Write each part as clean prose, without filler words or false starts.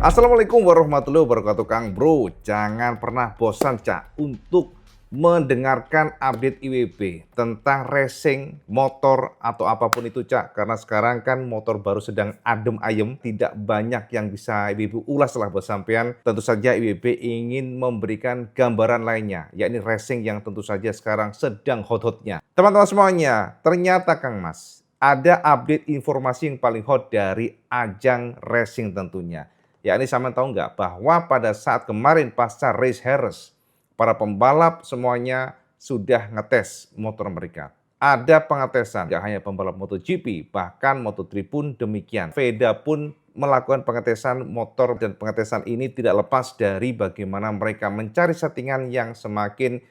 Assalamualaikum warahmatullahi wabarakatuh, Kang Bro. Jangan pernah bosan, Cak, untuk mendengarkan update IWB tentang racing motor atau apapun itu, Cak. Karena sekarang kan motor baru sedang adem ayem, tidak banyak yang bisa IWB ulas lah buat sampean. Tentu saja IWB ingin memberikan gambaran lainnya, yakni racing yang tentu saja sekarang sedang hot-hotnya. Teman-teman semuanya, ternyata Kang Mas, ada update informasi yang paling hot dari ajang racing tentunya. Yakni sampean tahu nggak bahwa pada saat kemarin pasca race Harris, para pembalap semuanya sudah ngetes motor mereka. Ada pengetesan, tidak hanya pembalap MotoGP, bahkan Moto3 pun demikian. VEDA pun melakukan pengetesan motor dan pengetesan ini tidak lepas dari bagaimana mereka mencari settingan yang semakin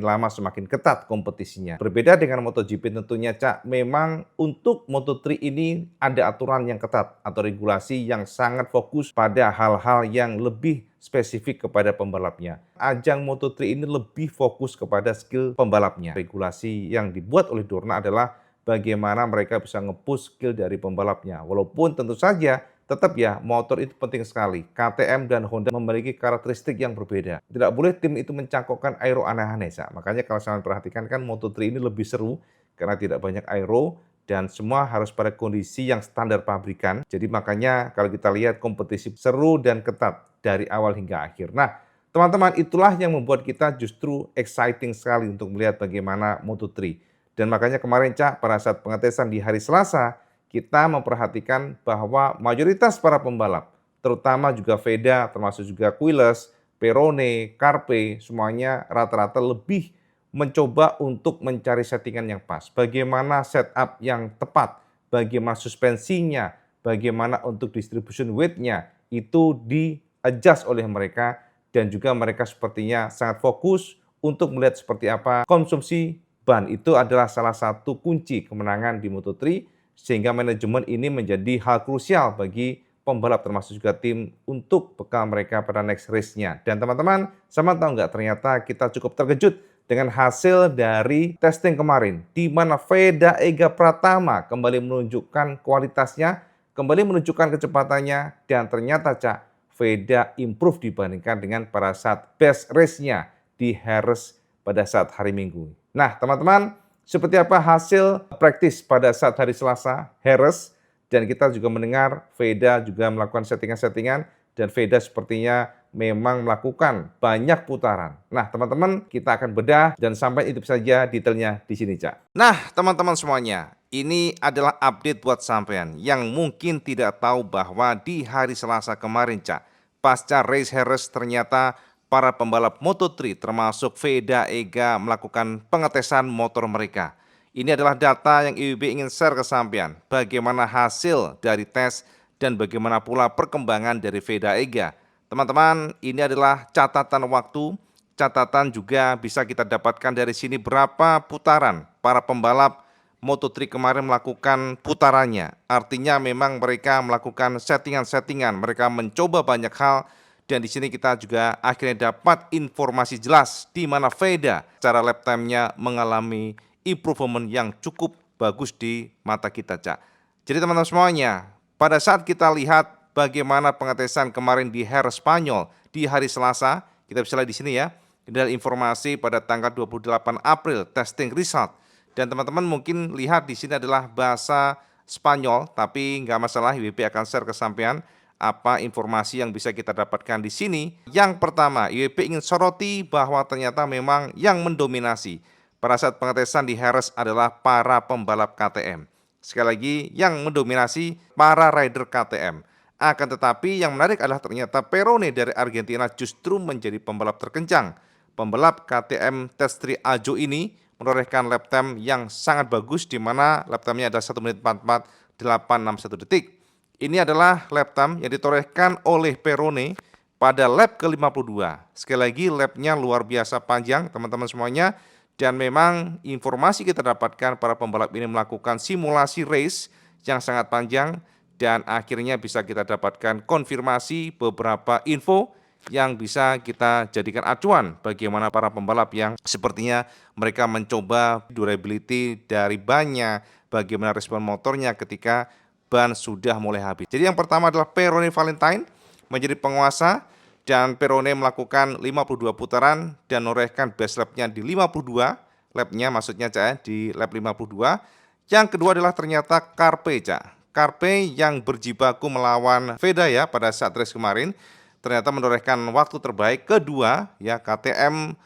lama semakin ketat kompetisinya. Berbeda dengan MotoGP tentunya, Cak, memang untuk Moto3 ini ada aturan yang ketat atau regulasi yang sangat fokus pada hal-hal yang lebih spesifik kepada pembalapnya. Ajang Moto3 ini lebih fokus kepada skill pembalapnya. Regulasi yang dibuat oleh Dorna adalah bagaimana mereka bisa nge-push skill dari pembalapnya. Walaupun tentu saja tetap ya, motor itu penting sekali. KTM dan Honda memiliki karakteristik yang berbeda. Tidak boleh tim itu mencangkokkan aero aneh-aneh. Makanya kalau saya perhatikan kan Moto3 ini lebih seru karena tidak banyak aero dan semua harus pada kondisi yang standar pabrikan. Jadi makanya kalau kita lihat kompetisi seru dan ketat dari awal hingga akhir. Nah, teman-teman, itulah yang membuat kita justru exciting sekali untuk melihat bagaimana Moto3. Dan makanya kemarin, Cak, pada saat pengetesan di hari Selasa, kita memperhatikan bahwa mayoritas para pembalap, terutama juga VEDA, termasuk juga Quiles, Perone, Carpe, semuanya rata-rata lebih mencoba untuk mencari settingan yang pas. Bagaimana setup yang tepat, bagaimana suspensinya, bagaimana untuk distribution weight-nya, itu di-adjust oleh mereka, dan juga mereka sepertinya sangat fokus untuk melihat seperti apa konsumsi ban. Itu adalah salah satu kunci kemenangan di Moto3, sehingga manajemen ini menjadi hal krusial bagi pembalap termasuk juga tim untuk bekal mereka pada next race-nya. Dan teman-teman, sama tahu nggak, ternyata kita cukup terkejut dengan hasil dari testing kemarin, di mana Veda Ega Pratama kembali menunjukkan kualitasnya, kembali menunjukkan kecepatannya, dan ternyata, Cak, Veda improve dibandingkan dengan pada saat best race-nya di Harris pada saat hari Minggu. Nah, teman-teman, seperti apa hasil praktis pada saat hari Selasa, Harris, dan kita juga mendengar VEDA juga melakukan settingan-settingan, dan VEDA sepertinya memang melakukan banyak putaran. Nah, teman-teman, kita akan bedah dan sampai itu saja detailnya di sini, Cak. Nah, teman-teman semuanya, ini adalah update buat sampean yang mungkin tidak tahu bahwa di hari Selasa kemarin, Cak, pasca race Harris ternyata para pembalap Moto3 termasuk VEDA Ega melakukan pengetesan motor mereka. Ini adalah data yang IWB ingin share ke sampean, bagaimana hasil dari tes dan bagaimana pula perkembangan dari VEDA Ega. Teman-teman, ini adalah catatan waktu, catatan juga bisa kita dapatkan dari sini berapa putaran para pembalap Moto3 kemarin melakukan putarannya. Artinya memang mereka melakukan settingan-settingan, mereka mencoba banyak hal. Dan di sini kita juga akhirnya dapat informasi jelas di mana VEDA secara lap time-nya mengalami improvement yang cukup bagus di mata kita, Cak. Jadi teman-teman semuanya, pada saat kita lihat bagaimana pengetesan kemarin di Harris Spanyol di hari Selasa, kita bisa lihat di sini ya. Ini adalah informasi pada tanggal 28 April testing result. Dan teman-teman mungkin lihat di sini adalah bahasa Spanyol, tapi nggak masalah, IWB akan share ke sampean apa informasi yang bisa kita dapatkan di sini. Yang pertama, IWB ingin soroti bahwa ternyata memang yang mendominasi pada saat pengetesan di Harris adalah para pembalap KTM. Sekali lagi, yang mendominasi para rider KTM. Akan tetapi yang menarik adalah ternyata Perone dari Argentina justru menjadi pembalap terkencang. Pembalap KTM Test3 Ajo ini menorehkan lap time yang sangat bagus, di mana lap time-nya adalah 1 menit 44.861 detik. Ini adalah lap time yang ditorehkan oleh Perone pada lap ke-52. Sekali lagi, lapnya luar biasa panjang, teman-teman semuanya. Dan memang informasi kita dapatkan para pembalap ini melakukan simulasi race yang sangat panjang. Dan akhirnya bisa kita dapatkan konfirmasi beberapa info yang bisa kita jadikan acuan bagaimana para pembalap yang sepertinya mereka mencoba durability dari bannya, bagaimana respon motornya ketika ban sudah mulai habis. Jadi yang pertama adalah Perone Valentine menjadi penguasa, dan Perone melakukan 52 putaran dan menorehkan best lap-nya di 52 lap-nya, maksudnya Cak ya, di lap 52. Yang kedua adalah ternyata Carpe Cak. Carpe yang berjibaku melawan Veda ya pada saat race kemarin, ternyata menorehkan waktu terbaik kedua ya. KTM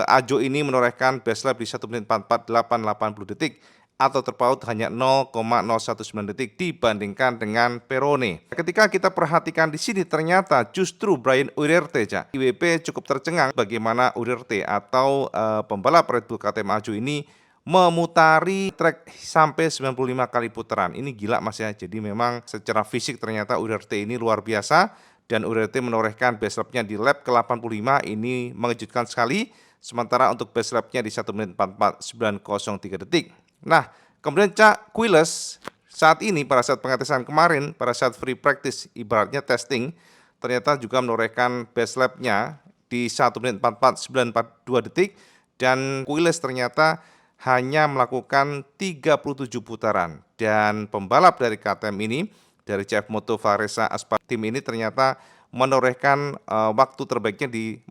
Ajo ini menorehkan best lap di 1 menit 44.880 detik atau terpaut hanya 0,019 detik dibandingkan dengan Perone. Ketika kita perhatikan di sini ternyata justru Brian Uriarte Cak. IWP cukup tercengang bagaimana Uriarte atau pembalap Red Bull KTM Ajo ini memutari trek sampai 95 kali putaran. Ini gila Mas ya. Jadi memang secara fisik ternyata Uriarte ini luar biasa, dan Uriarte menorehkan best lap-nya di lap ke-85 ini mengejutkan sekali. Sementara untuk best lap-nya di 1 menit 44.903 detik. Nah, kemudian Cak Quiles saat ini pada saat pengetesan kemarin, pada saat free practice ibaratnya testing, ternyata juga menorehkan best lap-nya di 1 menit 44.942 detik, dan Quiles ternyata hanya melakukan 37 putaran. Dan pembalap dari KTM ini, dari CF Moto Varesa Aspar Team ini ternyata menorehkan waktu terbaiknya di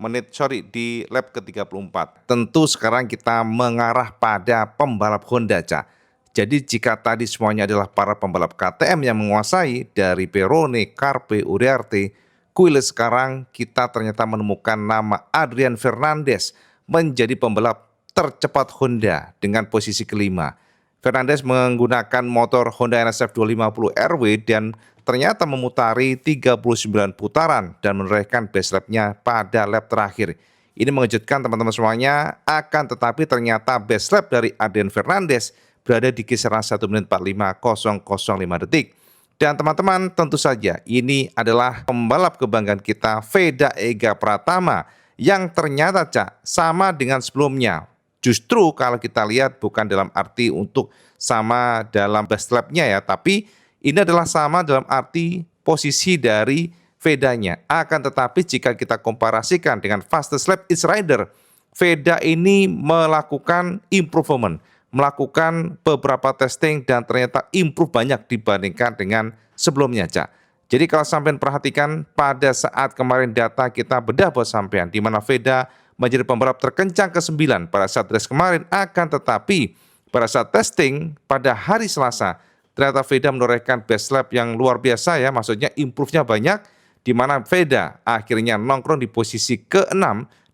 lap ke-34. Tentu sekarang kita mengarah pada pembalap Honda Cak. Jadi jika tadi semuanya adalah para pembalap KTM yang menguasai dari Perone, Carpe, Uriarte, Quiles, sekarang kita ternyata menemukan nama Adrian Fernandez menjadi pembalap tercepat Honda dengan posisi kelima. Fernandez menggunakan motor Honda NSF 250 RW dan ternyata memutari 39 putaran dan menorehkan best lap-nya pada lap terakhir. Ini mengejutkan teman-teman semuanya, akan tetapi ternyata best lap dari Adrian Fernandez berada di kisaran 1 menit 45.005 detik. Dan teman-teman tentu saja ini adalah pembalap kebanggaan kita, Veda Ega Pratama, yang ternyata Cak sama dengan sebelumnya. Justru kalau kita lihat bukan dalam arti untuk sama dalam best lap-nya ya, tapi ini adalah sama dalam arti posisi dari Vedanya. Akan tetapi jika kita komparasikan dengan fastest lap each rider, Veda ini melakukan improvement, melakukan beberapa testing dan ternyata improve banyak dibandingkan dengan sebelumnya Cak. Jadi kalau sampean perhatikan pada saat kemarin data kita bedah buat sampean, di mana Veda menjadi pembalap terkencang ke-9 pada saat race kemarin, akan tetapi pada saat testing pada hari Selasa ternyata Veda menorehkan best lap yang luar biasa ya, maksudnya improve-nya banyak, di mana Veda akhirnya nongkrong di posisi ke-6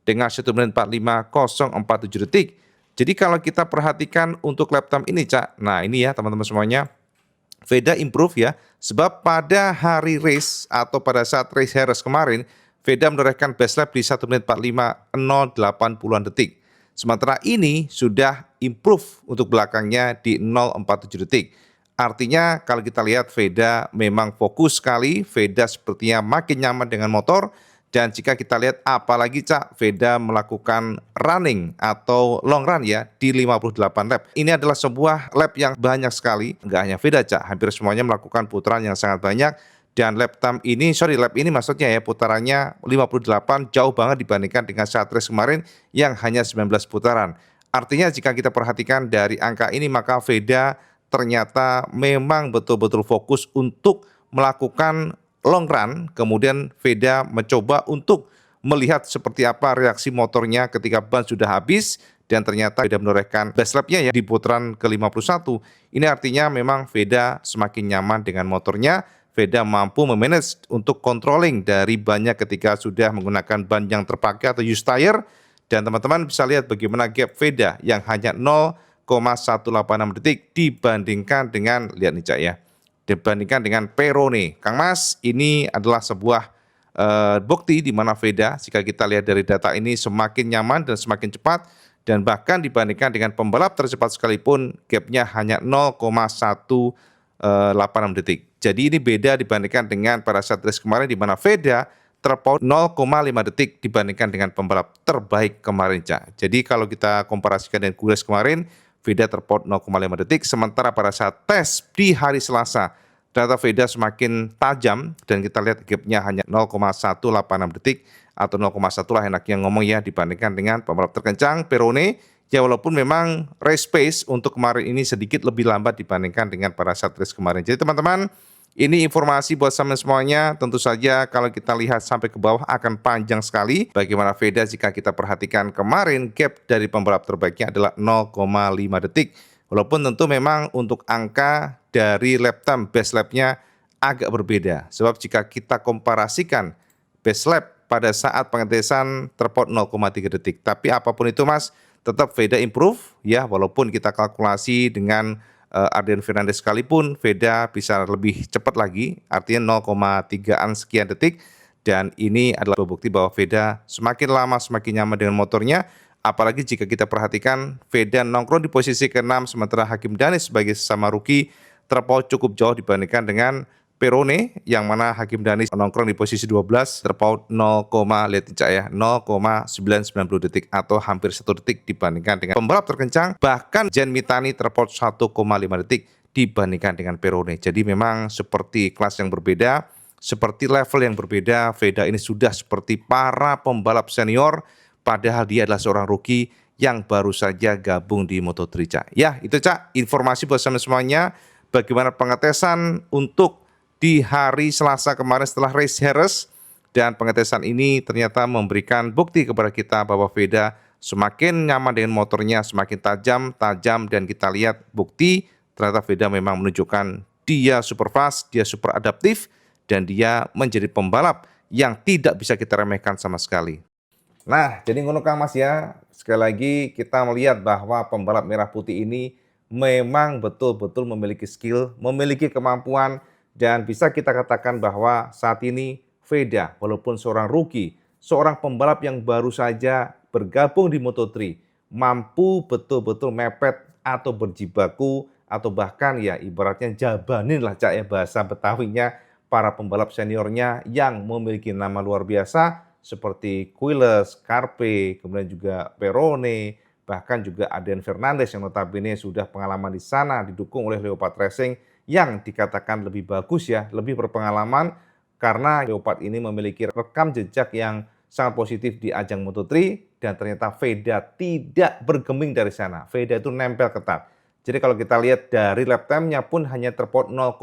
dengan 1 menit 45.047 detik. Jadi kalau kita perhatikan untuk lap time ini Cak, nah ini ya teman-teman semuanya, Veda improve ya, sebab pada hari race atau pada saat race Harris kemarin, Veda menorehkan best lap di 1 menit 45.080-an detik. Sementara ini sudah improve untuk belakangnya di 0.47 detik. Artinya kalau kita lihat Veda memang fokus sekali, Veda sepertinya makin nyaman dengan motor. Dan jika kita lihat apalagi Cak, Veda melakukan running atau long run ya di 58 lap. Ini adalah sebuah lap yang banyak sekali, nggak hanya Veda Cak, hampir semuanya melakukan putaran yang sangat banyak. Dan lap ini maksudnya ya putarannya 58, jauh banget dibandingkan dengan saat race kemarin yang hanya 19 putaran. Artinya jika kita perhatikan dari angka ini maka Veda ternyata memang betul-betul fokus untuk melakukan long run, kemudian Veda mencoba untuk melihat seperti apa reaksi motornya ketika ban sudah habis, dan ternyata Veda menorehkan best lap-nya ya di putaran ke-51. Ini artinya memang Veda semakin nyaman dengan motornya. Veda mampu memanage untuk controlling dari bannya ketika sudah menggunakan ban yang terpakai atau used tire. Dan teman-teman bisa lihat bagaimana gap Veda yang hanya 0,186 detik dibandingkan dengan, lihat nih Cak ya, dibandingkan dengan Perone. Kang Mas, ini adalah sebuah bukti di mana Veda, jika kita lihat dari data ini, semakin nyaman dan semakin cepat, dan bahkan dibandingkan dengan pembalap tercepat sekalipun gapnya hanya 0,186 detik. Jadi ini beda dibandingkan dengan pada saat race kemarin di mana Veda terpaut 0,5 detik dibandingkan dengan pembalap terbaik kemarin Cak. Jadi kalau kita komparasikan dengan Quiles kemarin, Veda terpaut 0,5 detik, sementara pada saat tes di hari Selasa ternyata Veda semakin tajam dan kita lihat gapnya hanya 0,186 detik atau 0,1 lah enaknya ngomong ya, dibandingkan dengan pembalap terkencang Perone Ya walaupun memang race pace untuk kemarin ini sedikit lebih lambat dibandingkan dengan pada saat race kemarin. Jadi teman-teman, ini informasi buat sama semuanya. Tentu saja kalau kita lihat sampai ke bawah akan panjang sekali. Bagaimana Veda jika kita perhatikan kemarin gap dari pembalap terbaiknya adalah 0,5 detik. Walaupun tentu memang untuk angka dari lap time best lapnya agak berbeda. Sebab jika kita komparasikan best lap pada saat pengetesan terpaut 0,3 detik. Tapi apapun itu Mas, tetap Veda improve ya, walaupun kita kalkulasi dengan Adrian Fernandez sekalipun Veda bisa lebih cepat lagi, artinya 0,3an sekian detik, dan ini adalah bukti bahwa Veda semakin lama semakin nyaman dengan motornya. Apalagi jika kita perhatikan Veda nongkrong di posisi ke-6 sementara Hakim Danis sebagai sesama rookie terpaut cukup jauh dibandingkan dengan Perone yang mana Hakim Danis nongkrong di posisi 12 terpaut 0, lihat Cak ya 0,990 detik atau hampir 1 detik dibandingkan dengan pembalap terkencang, bahkan Jen Mitani terpaut 1,5 detik dibandingkan dengan Perone. Jadi memang seperti kelas yang berbeda, seperti level yang berbeda. Veda ini sudah seperti para pembalap senior padahal dia adalah seorang rookie yang baru saja gabung di Moto3 Cak. Ya itu Cak, informasi buat semuanya bagaimana pengetesan untuk di hari Selasa kemarin setelah race Harris, dan pengetesan ini ternyata memberikan bukti kepada kita bahwa Veda semakin nyaman dengan motornya, semakin tajam, dan kita lihat bukti ternyata Veda memang menunjukkan dia super fast, dia super adaptif, dan dia menjadi pembalap yang tidak bisa kita remehkan sama sekali. Nah, jadi ngono Kang Mas ya, sekali lagi kita melihat bahwa pembalap merah putih ini memang betul-betul memiliki skill, memiliki kemampuan, dan bisa kita katakan bahwa saat ini Veda walaupun seorang rookie, seorang pembalap yang baru saja bergabung di Moto3, mampu betul-betul mepet atau berjibaku atau bahkan ya ibaratnya jabanin lah Cak ya bahasa Betawinya para pembalap seniornya yang memiliki nama luar biasa seperti Quiles, Carpe, kemudian juga Perone, bahkan juga Adrian Fernandez yang notabene sudah pengalaman di sana didukung oleh Leopard Racing yang dikatakan lebih bagus ya, lebih berpengalaman karena Leopard ini memiliki rekam jejak yang sangat positif di ajang Moto3 dan ternyata Veda tidak bergeming dari sana. Veda itu nempel ketat. Jadi kalau kita lihat dari lap time-nya pun hanya terpaut 0,1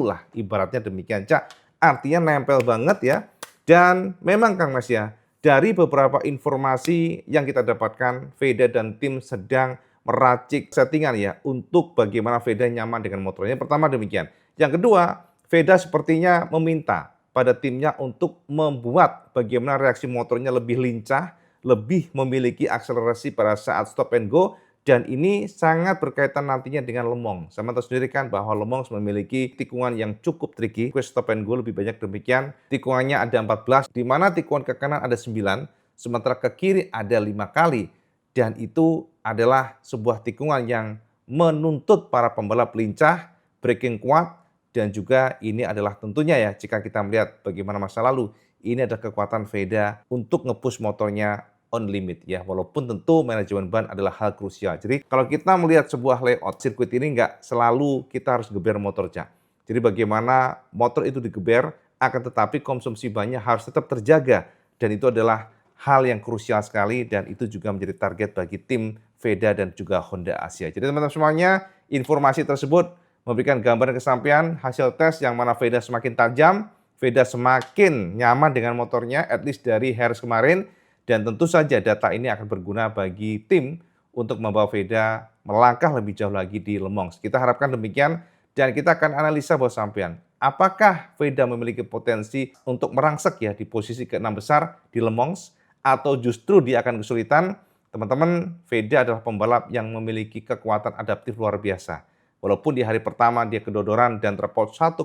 lah, ibaratnya demikian Cak. Artinya nempel banget ya. Dan memang Kang Mas ya, dari beberapa informasi yang kita dapatkan, Veda dan tim sedang meracik settingan ya untuk bagaimana Veda nyaman dengan motornya. Pertama demikian. Yang kedua, Veda sepertinya meminta pada timnya untuk membuat bagaimana reaksi motornya lebih lincah, lebih memiliki akselerasi pada saat stop and go, dan ini sangat berkaitan nantinya dengan Le Mans. Sama tahu sendiri kan bahwa Le Mans memiliki tikungan yang cukup tricky, stop and go lebih banyak demikian. Tikungannya ada 14, di mana tikungan ke kanan ada 9, sementara ke kiri ada 5 kali. Dan itu adalah sebuah tikungan yang menuntut para pembalap lincah, braking kuat, dan juga ini adalah tentunya ya jika kita melihat bagaimana masa lalu, ini adalah kekuatan Veda untuk nge-push motornya on limit ya, walaupun tentu manajemen ban adalah hal krusial. Jadi kalau kita melihat sebuah layout sirkuit ini nggak selalu kita harus geber motor Cak. Jadi bagaimana motor itu digeber, akan tetapi konsumsi bannya harus tetap terjaga, dan itu adalah hal yang krusial sekali dan itu juga menjadi target bagi tim Veda dan juga Honda Asia. Jadi teman-teman semuanya, informasi tersebut memberikan gambaran kesampaian hasil tes yang mana Veda semakin tajam, Veda semakin nyaman dengan motornya, at least dari Harris kemarin, dan tentu saja data ini akan berguna bagi tim untuk membawa Veda melangkah lebih jauh lagi di Le Mans. Kita harapkan demikian dan kita akan analisa bahwa sampean. Apakah Veda memiliki potensi untuk merangsek ya di posisi ke-6 besar di Le Mans, atau justru dia akan kesulitan? Teman-teman, Veda adalah pembalap yang memiliki kekuatan adaptif luar biasa. Walaupun di hari pertama dia kedodoran dan terpaut 1,7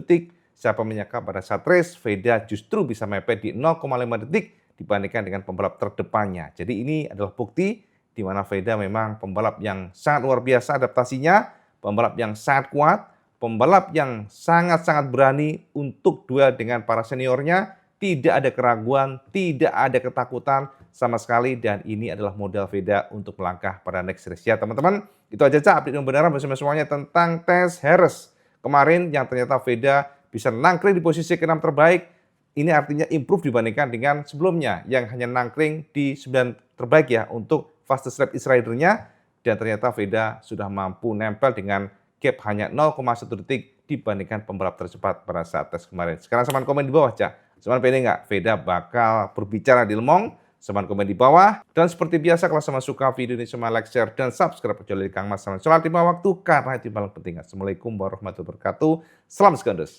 detik, siapa menyangka pada saat race Veda justru bisa mepet di 0,5 detik dibandingkan dengan pembalap terdepannya. Jadi ini adalah bukti di mana Veda memang pembalap yang sangat luar biasa adaptasinya, pembalap yang sangat kuat, pembalap yang sangat-sangat berani untuk duel dengan para seniornya, tidak ada keraguan, tidak ada ketakutan sama sekali, dan ini adalah modal Veda untuk melangkah pada next race ya teman-teman. Itu aja Cak update kebenaran bersama semuanya tentang tes Harris kemarin yang ternyata Veda bisa nangkring di posisi ke-6 terbaik. Ini artinya improve dibandingkan dengan sebelumnya yang hanya nangkring di 9 terbaik ya untuk fastest lap is rider-nya, dan ternyata Veda sudah mampu nempel dengan gap hanya 0,1 detik dibandingkan pembalap tercepat pada saat tes kemarin. Sekarang seman komen di bawah, Cak. Seman pede nggak Veda bakal berbicara di Le Mans? Seman komen di bawah. Dan seperti biasa, kalau seman suka video ini, seman like, share, dan subscribe channel Kang Mas. Seman sholat 5 waktu, karena itu paling penting. Assalamualaikum warahmatullahi wabarakatuh. Salam sekandos.